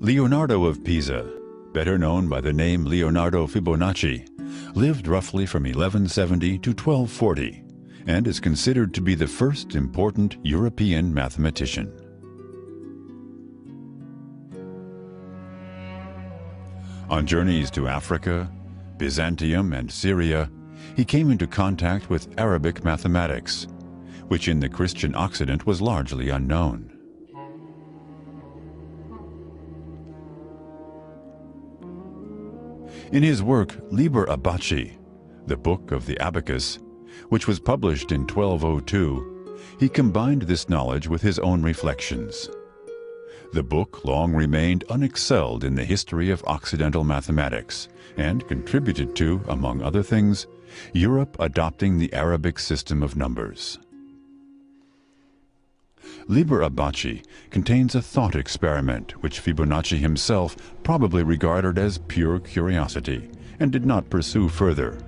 Leonardo of Pisa, better known by the name Leonardo Fibonacci, lived roughly from 1170 to 1240 and is considered to be the first important European mathematician. On journeys to Africa, Byzantium, and Syria, he came into contact with Arabic mathematics, which in the Christian Occident was largely unknown. In his work Liber Abaci, the Book of the Abacus, which was published in 1202, he combined this knowledge with his own reflections. The book long remained unexcelled in the history of Occidental mathematics and contributed to, among other things, Europe adopting the Arabic system of numbers. Liber Abaci contains a thought experiment which Fibonacci himself probably regarded as pure curiosity and did not pursue further,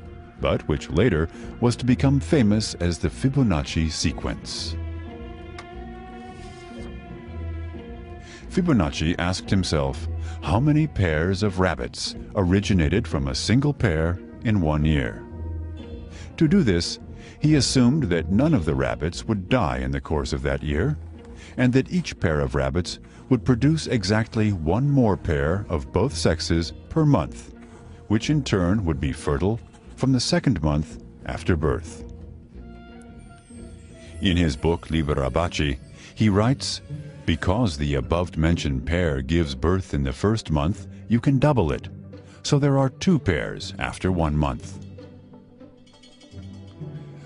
but which later was to become famous as the Fibonacci sequence. Fibonacci asked himself how many pairs of rabbits originated from a single pair in 1 year. To do this, he assumed that none of the rabbits would die in the course of that year, and that each pair of rabbits would produce exactly one more pair of both sexes per month, which in turn would be fertile from the second month after birth. In his book Liber Abaci, he writes, "Because the above-mentioned pair gives birth in the first month, you can double it, so there are 2 pairs after 1 month.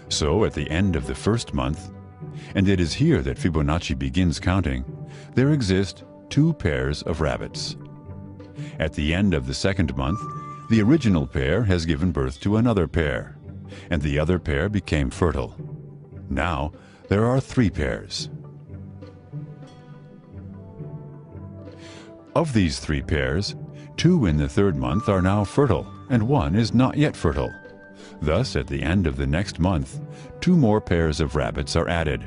So at the end of the first month, and it is here that Fibonacci begins counting, there exist 2 pairs of rabbits. At the end of the second month, the original pair has given birth to another pair, and the other pair became fertile. Now there are 3 pairs. Of these 3 pairs, 2 in the third month are now fertile, and 1 is not yet fertile. Thus, at the end of the next month, 2 more pairs of rabbits are added.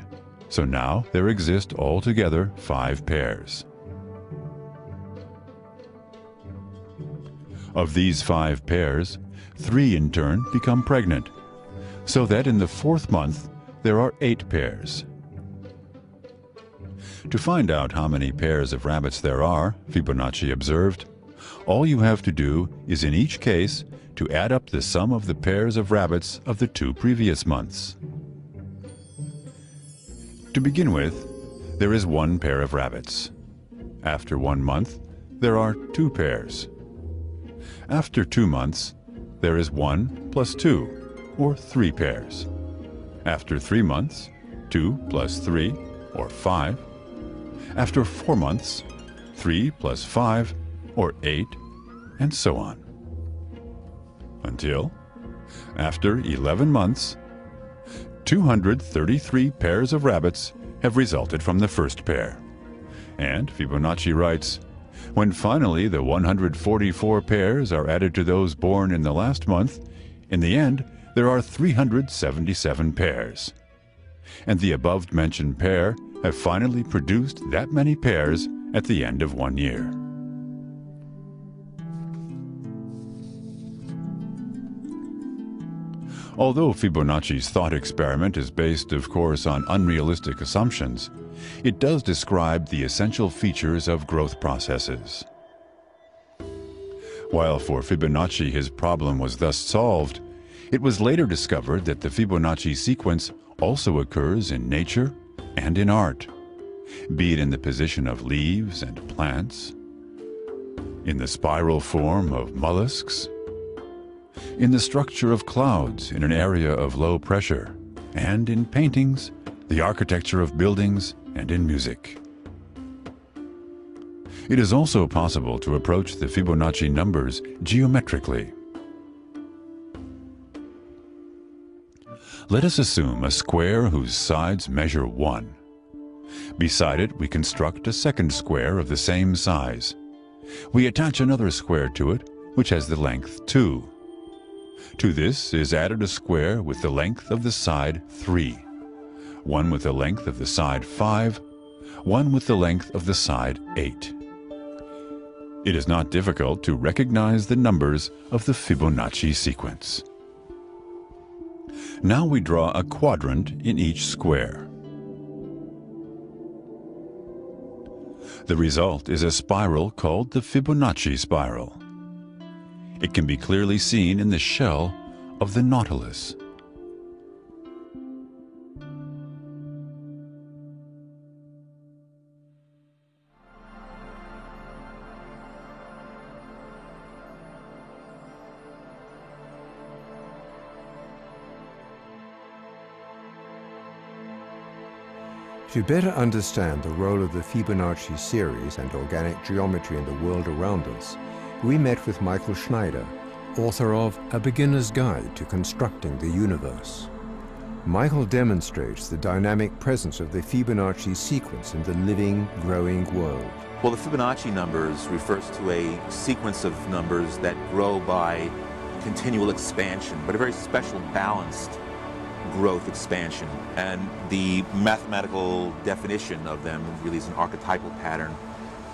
So now there exist altogether 5 pairs. Of these 5 pairs, 3 in turn become pregnant, so that in the 4th month there are 8 pairs. To find out how many pairs of rabbits there are, Fibonacci observed, all you have to do is in each case to add up the sum of the pairs of rabbits of the 2 previous months. To begin with, there is 1 pair of rabbits. After 1 month, there are 2 pairs. After 2 months, there is 1 plus 2, or 3 pairs. After 3 months, 2 plus 3, or 5. After 4 months, 3 plus 5, or 8, and so on. Until, after 11 months, 233 pairs of rabbits have resulted from the first pair. And Fibonacci writes, when finally the 144 pairs are added to those born in the last month, in the end there are 377 pairs. And the above-mentioned pair have finally produced that many pairs at the end of 1 year. Although Fibonacci's thought experiment is based, of course, on unrealistic assumptions, it does describe the essential features of growth processes. While for Fibonacci his problem was thus solved, it was later discovered that the Fibonacci sequence also occurs in nature and in art, be it in the position of leaves and plants, in the spiral form of mollusks, in the structure of clouds in an area of low pressure, and in paintings, the architecture of buildings, and in music. It is also possible to approach the Fibonacci numbers geometrically. Let us assume a square whose sides measure 1. Beside it, we construct a second square of the same size. We attach another square to it, which has the length 2. To this is added a square with the length of the side 3, one with the length of the side 5, one with the length of the side 8. It is not difficult to recognize the numbers of the Fibonacci sequence. Now we draw a quadrant in each square. The result is a spiral called the Fibonacci spiral. It can be clearly seen in the shell of the Nautilus. To better understand the role of the Fibonacci series and organic geometry in the world around us, we met with Michael Schneider, author of A Beginner's Guide to Constructing the Universe. Michael demonstrates the dynamic presence of the Fibonacci sequence in the living, growing world. Well, the Fibonacci numbers refers to a sequence of numbers that grow by continual expansion, but a very special balanced growth expansion. And the mathematical definition of them really is an archetypal pattern.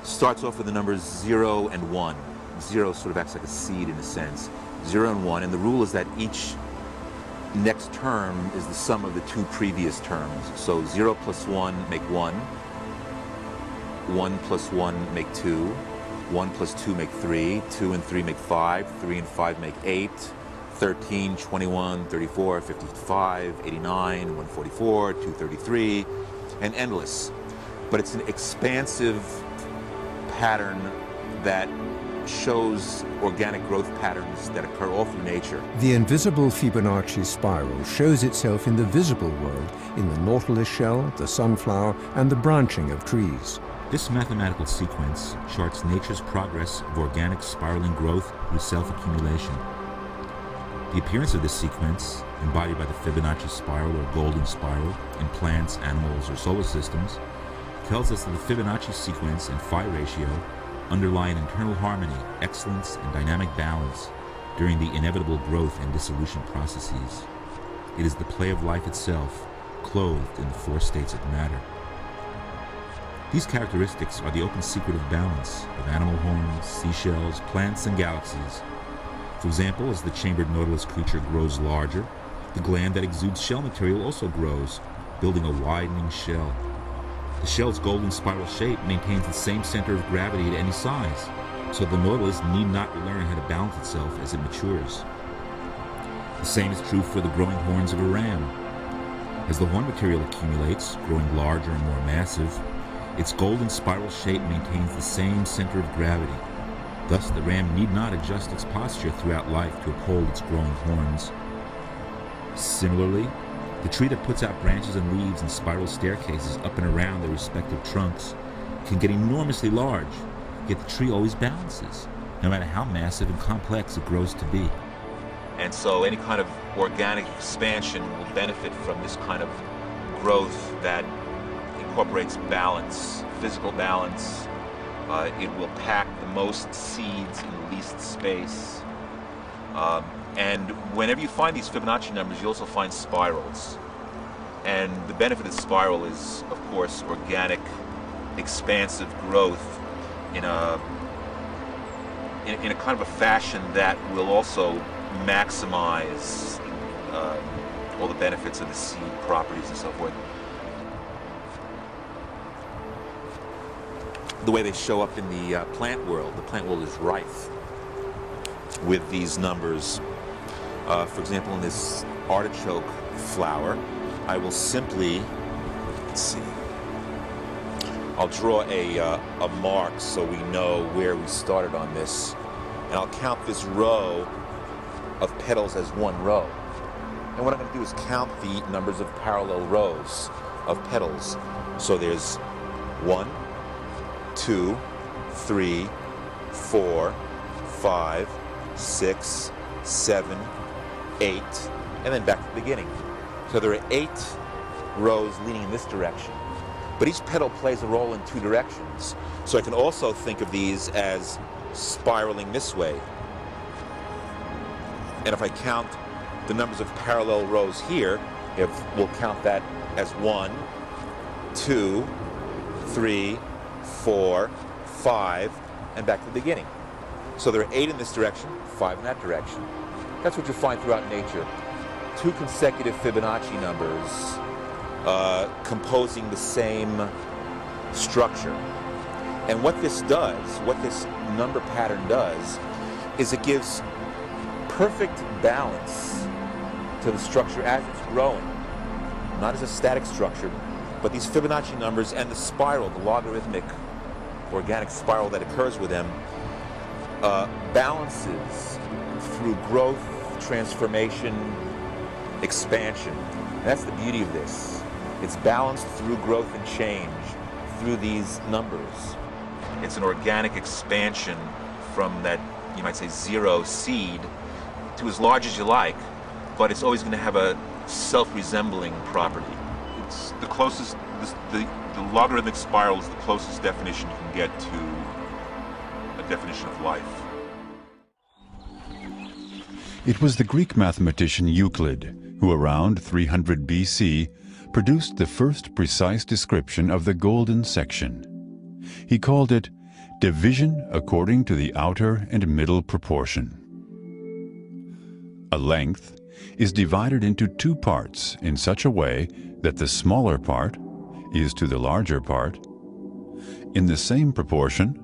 Starts off with the numbers 0 and 1. 0 sort of acts like a seed in a sense. 0 and 1, and the rule is that each next term is the sum of the two previous terms. So 0 plus 1 make 1. 1 plus 1 make 2. 1 plus 2 make 3. 2 and 3 make 5. 3 and 5 make 8. 13, 21, 34, 55, 89, 144, 233, and endless. But it's an expansive pattern that shows organic growth patterns that occur all through nature. The invisible Fibonacci spiral shows itself in the visible world, in the nautilus shell, the sunflower, and the branching of trees. This mathematical sequence charts nature's progress of organic spiraling growth through self-accumulation. The appearance of this sequence, embodied by the Fibonacci spiral or golden spiral in plants, animals, or solar systems, tells us that the Fibonacci sequence and phi ratio underlie an internal harmony, excellence, and dynamic balance during the inevitable growth and dissolution processes. It is the play of life itself, clothed in the four states of matter. These characteristics are the open secret of balance of animal horns, seashells, plants, and galaxies. For example, as the chambered nautilus creature grows larger, the gland that exudes shell material also grows, building a widening shell. The shell's golden spiral shape maintains the same center of gravity at any size, so the nautilus need not learn how to balance itself as it matures. The same is true for the growing horns of a ram. As the horn material accumulates, growing larger and more massive, its golden spiral shape maintains the same center of gravity. Thus, the ram need not adjust its posture throughout life to uphold its growing horns. Similarly, the tree that puts out branches and leaves in spiral staircases up and around their respective trunks can get enormously large, yet the tree always balances, no matter how massive and complex it grows to be. And so any kind of organic expansion will benefit from this kind of growth that incorporates balance, physical balance. It will pack the most seeds in the least space. And whenever you find these Fibonacci numbers, you also find spirals. And the benefit of the spiral is, of course, organic, expansive growth in a kind of a fashion that will also maximize all the benefits of the seed properties and so forth. The way they show up in the plant world is rife with these numbers. For example, in this artichoke flower, I will simply, let's see, I'll draw a mark so we know where we started on this, and I'll count this row of petals as one row. And what I'm going to do is count the numbers of parallel rows of petals. So there's 1, 2, 3, 4, 5, 6, 7, 8, and then back to the beginning. So there are 8 rows leading in this direction, but each petal plays a role in 2 directions. So I can also think of these as spiraling this way. And if I count the numbers of parallel rows here, we'll count that as 1, 2, 3, 4, 5, and back to the beginning. So there are 8 in this direction, 5 in that direction. That's what you find throughout nature. 2 consecutive Fibonacci numbers composing the same structure. And what this does, what this number pattern does, is it gives perfect balance to the structure as it's growing. Not as a static structure, but these Fibonacci numbers and the spiral, the logarithmic organic spiral that occurs with them, balances through growth, transformation, expansion. And that's the beauty of this. It's balanced through growth and change, through these numbers. It's an organic expansion from that, you might say, 0 seed to as large as you like, but it's always going to have a self-resembling property. It's the closest, the logarithmic spiral is the closest definition you can get to a definition of life. It was the Greek mathematician Euclid who, around 300 BC, produced the first precise description of the golden section. He called it division according to the outer and middle proportion. A length is divided into 2 parts in such a way that the smaller part is to the larger part in the same proportion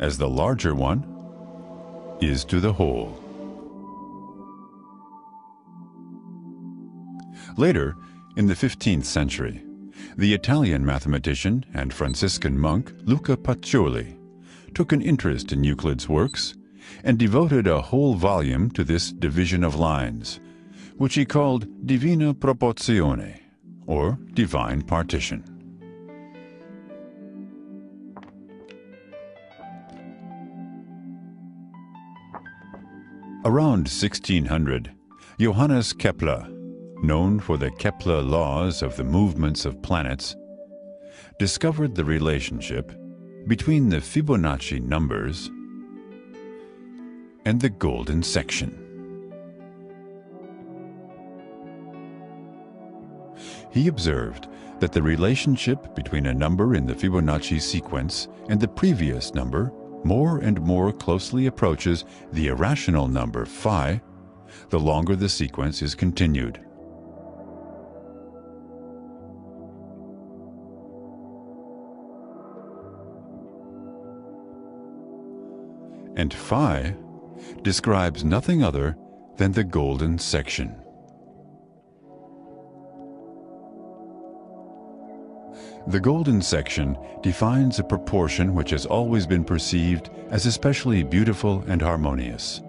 as the larger one is to the whole. Later, in the 15th century, the Italian mathematician and Franciscan monk Luca Pacioli took an interest in Euclid's works and devoted a whole volume to this division of lines, which he called Divina Proporzione, or divine partition. Around 1600, Johannes Kepler, known for the Kepler laws of the movements of planets, discovered the relationship between the Fibonacci numbers and the golden section. He observed that the relationship between a number in the Fibonacci sequence and the previous number more and more closely approaches the irrational number phi, the longer the sequence is continued. And phi describes nothing other than the golden section. The golden section defines a proportion which has always been perceived as especially beautiful and harmonious.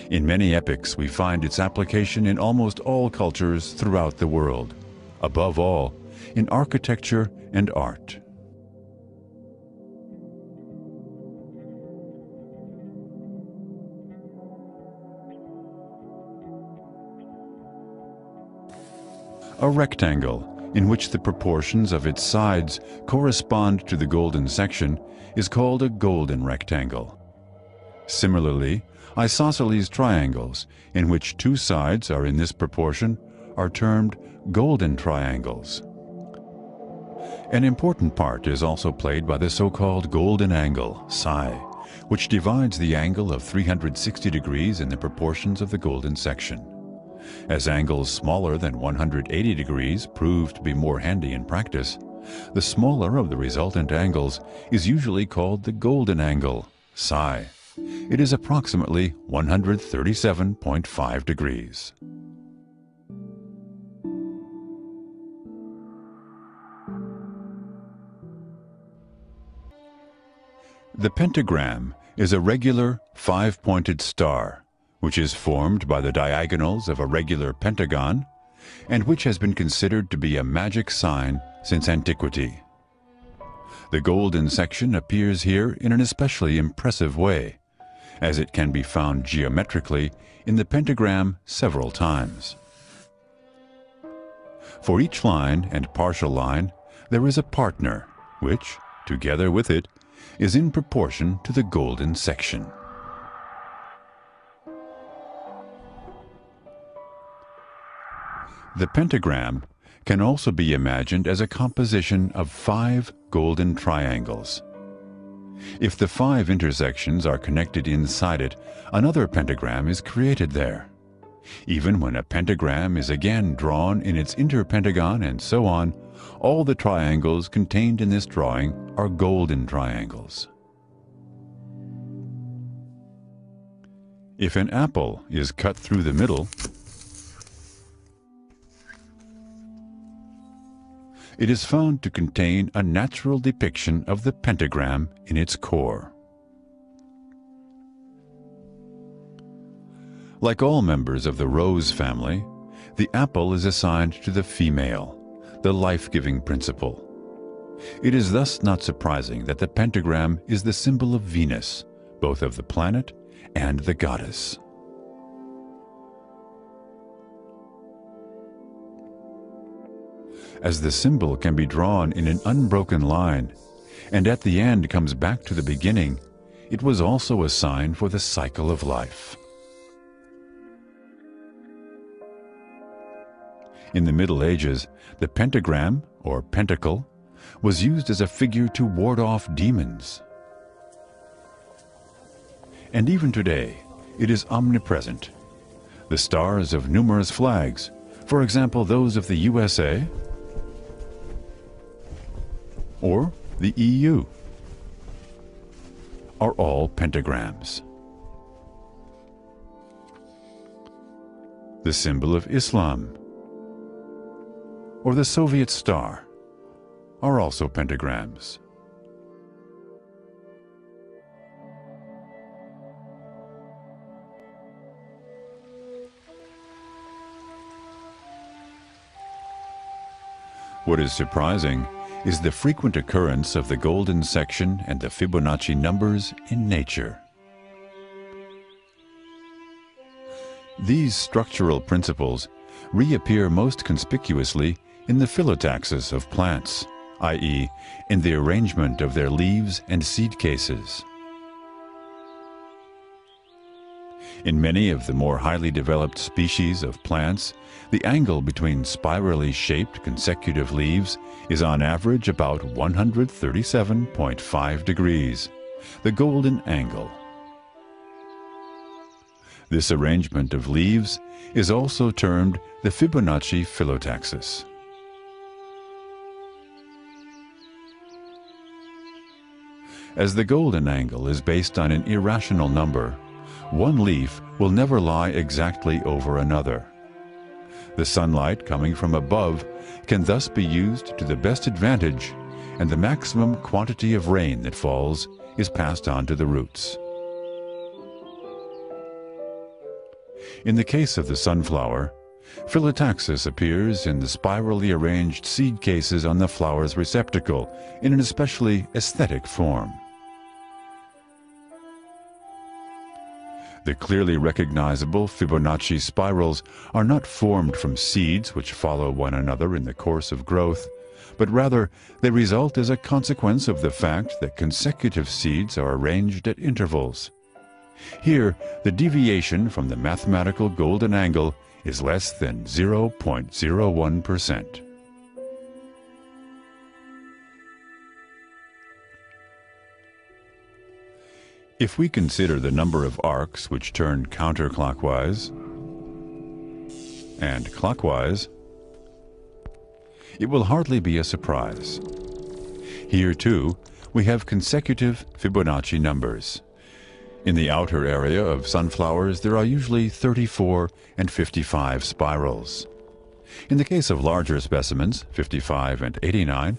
In many epochs, we find its application in almost all cultures throughout the world, above all, in architecture and art. A rectangle, in which the proportions of its sides correspond to the golden section, is called a golden rectangle. Similarly, isosceles triangles, in which 2 sides are in this proportion, are termed golden triangles. An important part is also played by the so-called golden angle, psi, which divides the angle of 360 degrees in the proportions of the golden section. As angles smaller than 180 degrees prove to be more handy in practice, the smaller of the resultant angles is usually called the golden angle, psi. It is approximately 137.5 degrees. The pentagram is a regular 5-pointed star, which is formed by the diagonals of a regular pentagon, and which has been considered to be a magic sign since antiquity. The golden section appears here in an especially impressive way, as it can be found geometrically in the pentagram several times. For each line and partial line, there is a partner, which, together with it, is in proportion to the golden section. The pentagram can also be imagined as a composition of 5 golden triangles. If the 5 intersections are connected inside it, another pentagram is created there. Even when a pentagram is again drawn in its interpentagon and so on, all the triangles contained in this drawing are golden triangles. If an apple is cut through the middle, it is found to contain a natural depiction of the pentagram in its core. Like all members of the rose family, the apple is assigned to the female, the life-giving principle. It is thus not surprising that the pentagram is the symbol of Venus, both of the planet and the goddess. As the symbol can be drawn in an unbroken line, and at the end comes back to the beginning, it was also a sign for the cycle of life. In the Middle Ages, the pentagram, or pentacle, was used as a figure to ward off demons. And even today, it is omnipresent. The stars of numerous flags, for example those of the USA or the EU, are all pentagrams. The symbol of Islam or the Soviet star are also pentagrams. What is surprising is the frequent occurrence of the golden section and the Fibonacci numbers in nature. These structural principles reappear most conspicuously in the phyllotaxis of plants, i.e., in the arrangement of their leaves and seed cases. In many of the more highly developed species of plants, the angle between spirally shaped consecutive leaves is on average about 137.5 degrees, the golden angle. This arrangement of leaves is also termed the Fibonacci phyllotaxis. As the golden angle is based on an irrational number, one leaf will never lie exactly over another. The sunlight coming from above can thus be used to the best advantage, and the maximum quantity of rain that falls is passed on to the roots. In the case of the sunflower, phyllotaxis appears in the spirally arranged seed cases on the flower's receptacle in an especially aesthetic form. The clearly recognizable Fibonacci spirals are not formed from seeds which follow one another in the course of growth, but rather they result as a consequence of the fact that consecutive seeds are arranged at intervals. Here, the deviation from the mathematical golden angle is less than 0.01%. If we consider the number of arcs which turn counterclockwise and clockwise, it will hardly be a surprise. Here, too, we have consecutive Fibonacci numbers. In the outer area of sunflowers, there are usually 34 and 55 spirals. In the case of larger specimens, 55 and 89,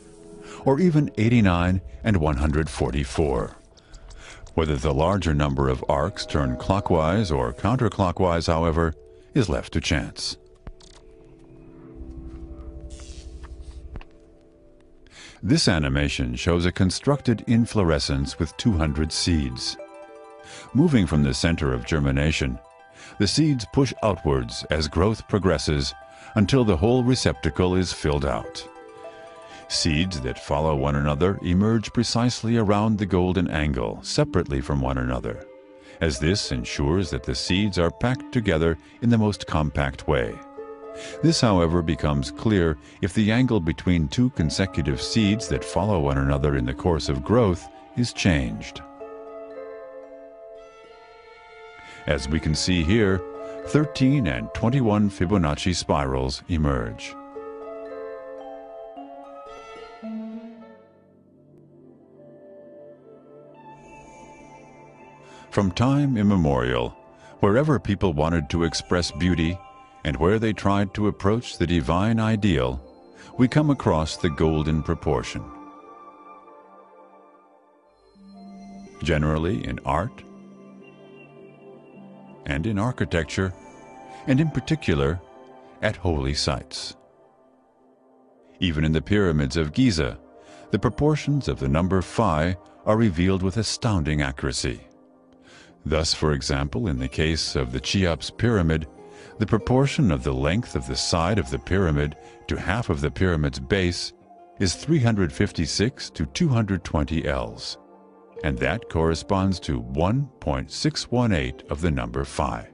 or even 89 and 144. Whether the larger number of arcs turn clockwise or counterclockwise, however, is left to chance. This animation shows a constructed inflorescence with 200 seeds. Moving from the center of germination, the seeds push outwards as growth progresses until the whole receptacle is filled out. Seeds that follow one another emerge precisely around the golden angle, separately from one another, as this ensures that the seeds are packed together in the most compact way. This, however, becomes clear if the angle between two consecutive seeds that follow one another in the course of growth is changed. As we can see here, 13 and 21 Fibonacci spirals emerge. From time immemorial, wherever people wanted to express beauty and where they tried to approach the divine ideal, we come across the golden proportion. Generally in art and in architecture, and in particular at holy sites. Even in the pyramids of Giza, the proportions of the number phi are revealed with astounding accuracy. Thus, for example, in the case of the Cheops pyramid, the proportion of the length of the side of the pyramid to half of the pyramid's base is 356 to 220 ells, and that corresponds to 1.618 of the number phi.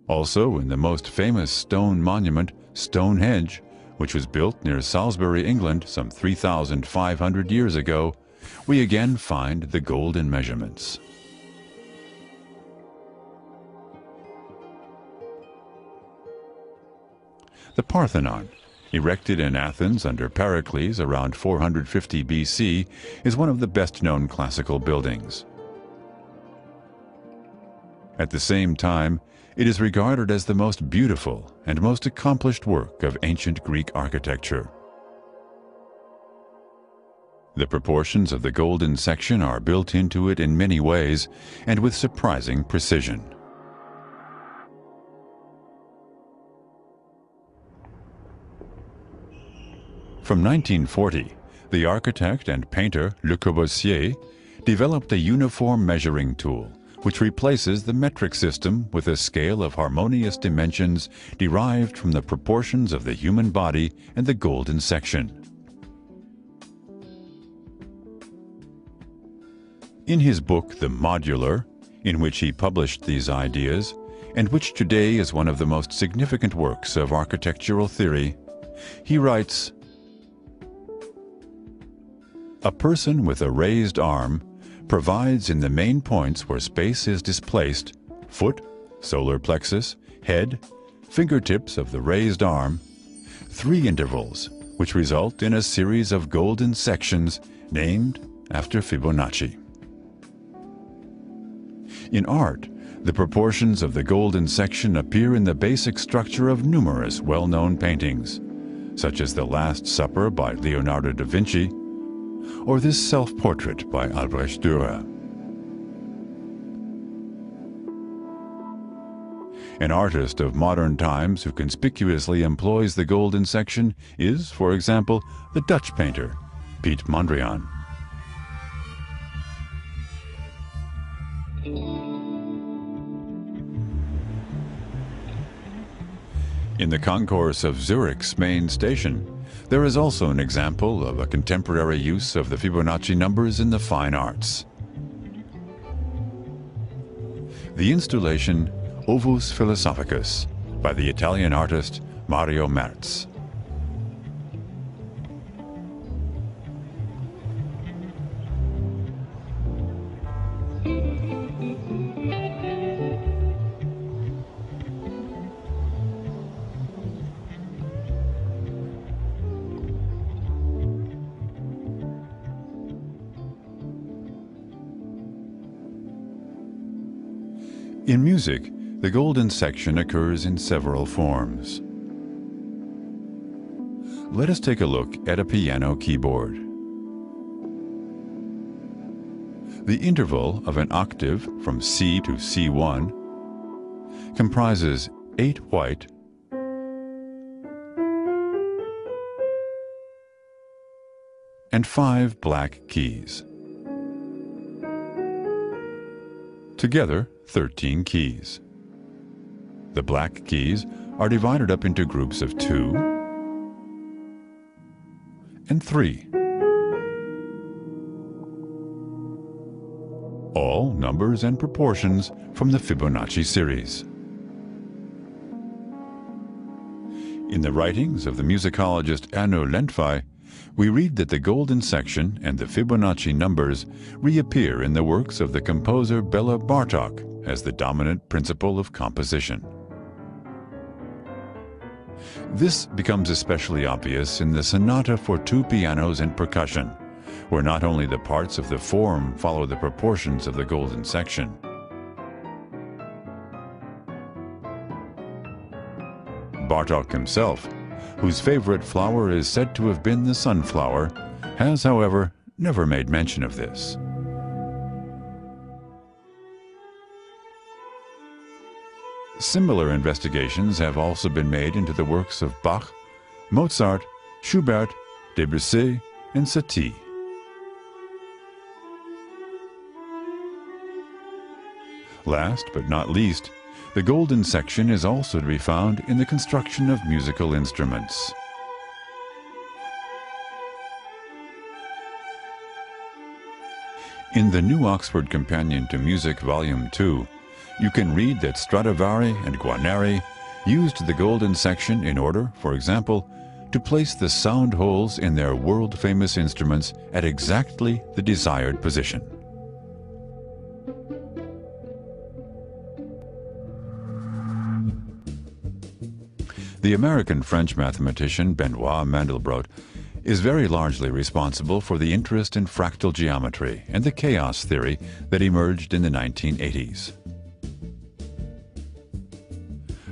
Also, in the most famous stone monument, Stonehenge, which was built near Salisbury, England, some 3,500 years ago, we again find the golden measurements. The Parthenon, erected in Athens under Pericles around 450 BC, is one of the best-known classical buildings. At the same time, it is regarded as the most beautiful and most accomplished work of ancient Greek architecture. The proportions of the golden section are built into it in many ways and with surprising precision. From 1940, the architect and painter Le Corbusier developed a uniform measuring tool which replaces the metric system with a scale of harmonious dimensions derived from the proportions of the human body and the golden section. In his book, The Modular, in which he published these ideas, and which today is one of the most significant works of architectural theory, he writes, "A person with a raised arm provides in the main points where space is displaced, foot, solar plexus, head, fingertips of the raised arm, 3 intervals, which result in a series of golden sections named after Fibonacci." In art, the proportions of the golden section appear in the basic structure of numerous well-known paintings, such as The Last Supper by Leonardo da Vinci, or this self-portrait by Albrecht Dürer. An artist of modern times who conspicuously employs the golden section is, for example, the Dutch painter Piet Mondrian. In the concourse of Zurich's main station, there is also an example of a contemporary use of the Fibonacci numbers in the fine arts. The installation Ovus Philosophicus by the Italian artist Mario Merz. In music, the golden section occurs in several forms. Let us take a look at a piano keyboard. The interval of an octave from C to C1 comprises 8 white and 5 black keys. Together, 13 keys. The black keys are divided up into groups of 2 and 3. All numbers, and proportions from the Fibonacci series. In the writings of the musicologist Anu Lentvi, we read that the golden section and the Fibonacci numbers reappear in the works of the composer Bela Bartok as the dominant principle of composition. This becomes especially obvious in the sonata for two pianos and percussion, where not only the parts of the form follow the proportions of the golden section. Bartok himself, whose favorite flower is said to have been the sunflower, has, however, never made mention of this. Similar investigations have also been made into the works of Bach, Mozart, Schubert, Debussy, and Satie. Last but not least, the golden section is also to be found in the construction of musical instruments. In the New Oxford Companion to Music, Volume 2, you can read that Stradivari and Guarneri used the golden section in order, for example, to place the sound holes in their world-famous instruments at exactly the desired position. The American-French mathematician Benoit Mandelbrot is very largely responsible for the interest in fractal geometry and the chaos theory that emerged in the 1980s.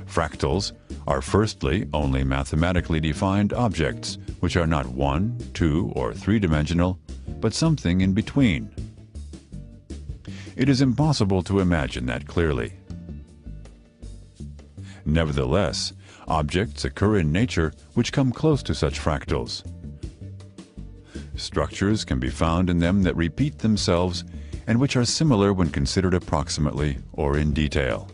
Fractals are firstly only mathematically defined objects, which are not 1, 2, or 3-dimensional, but something in between. It is impossible to imagine that clearly. Nevertheless, objects occur in nature which come close to such fractals. Structures can be found in them that repeat themselves and which are similar when considered approximately or in detail.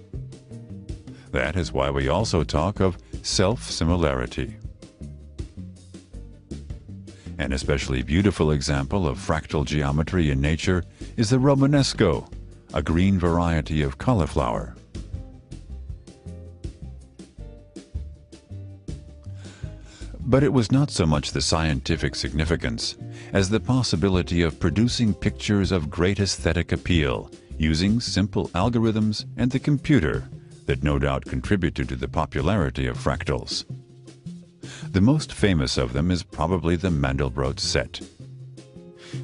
That is why we also talk of self-similarity. An especially beautiful example of fractal geometry in nature is the Romanesco, a green variety of cauliflower. But it was not so much the scientific significance as the possibility of producing pictures of great aesthetic appeal using simple algorithms and the computer that no doubt contributed to the popularity of fractals. The most famous of them is probably the Mandelbrot set.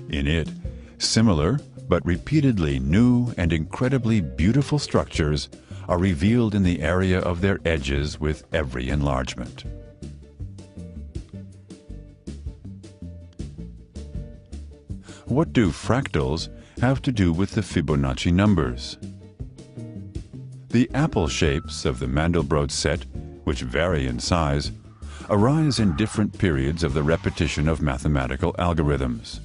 In it, similar but repeatedly new and incredibly beautiful structures are revealed in the area of their edges with every enlargement. What do fractals have to do with the Fibonacci numbers? The apple shapes of the Mandelbrot set, which vary in size, arise in different periods of the repetition of mathematical algorithms.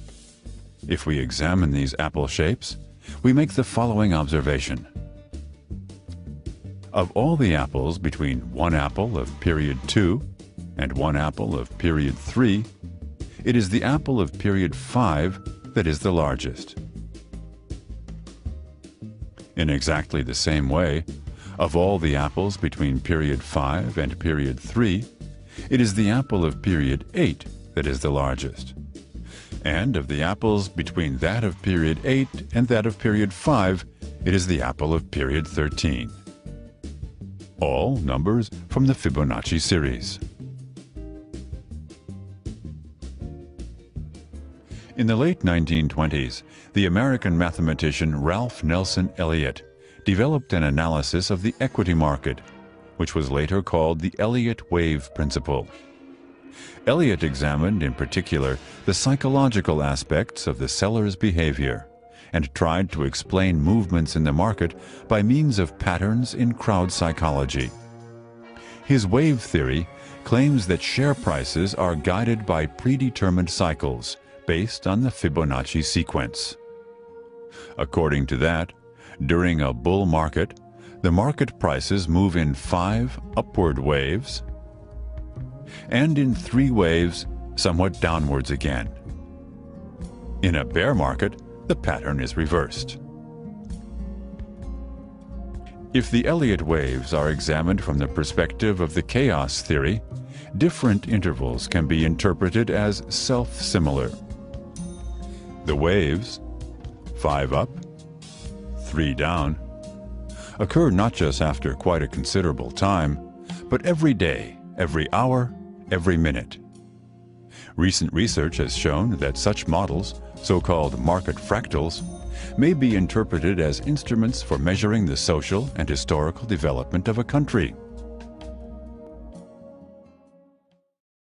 If we examine these apple shapes, we make the following observation. Of all the apples between one apple of period 2 and one apple of period 3, it is the apple of period 5 that is the largest. In exactly the same way, of all the apples between period 5 and period 3, it is the apple of period 8 that is the largest. And of the apples between that of period 8 and that of period 5, it is the apple of period 13. All numbers from the Fibonacci series. In the late 1920s, the American mathematician Ralph Nelson Elliott developed an analysis of the equity market, which was later called the Elliott wave principle. Elliott examined in particular the psychological aspects of the seller's behavior and tried to explain movements in the market by means of patterns in crowd psychology. His wave theory claims that share prices are guided by predetermined cycles based on the Fibonacci sequence. According to that, during a bull market, the market prices move in 5 upward waves and in 3 waves somewhat downwards again. In a bear market, the pattern is reversed. If the Elliott waves are examined from the perspective of the chaos theory, different intervals can be interpreted as self-similar. The waves, 5 up, 3 down, occur not just after quite a considerable time, but every day, every hour, every minute. Recent research has shown that such models, so-called market fractals, may be interpreted as instruments for measuring the social and historical development of a country.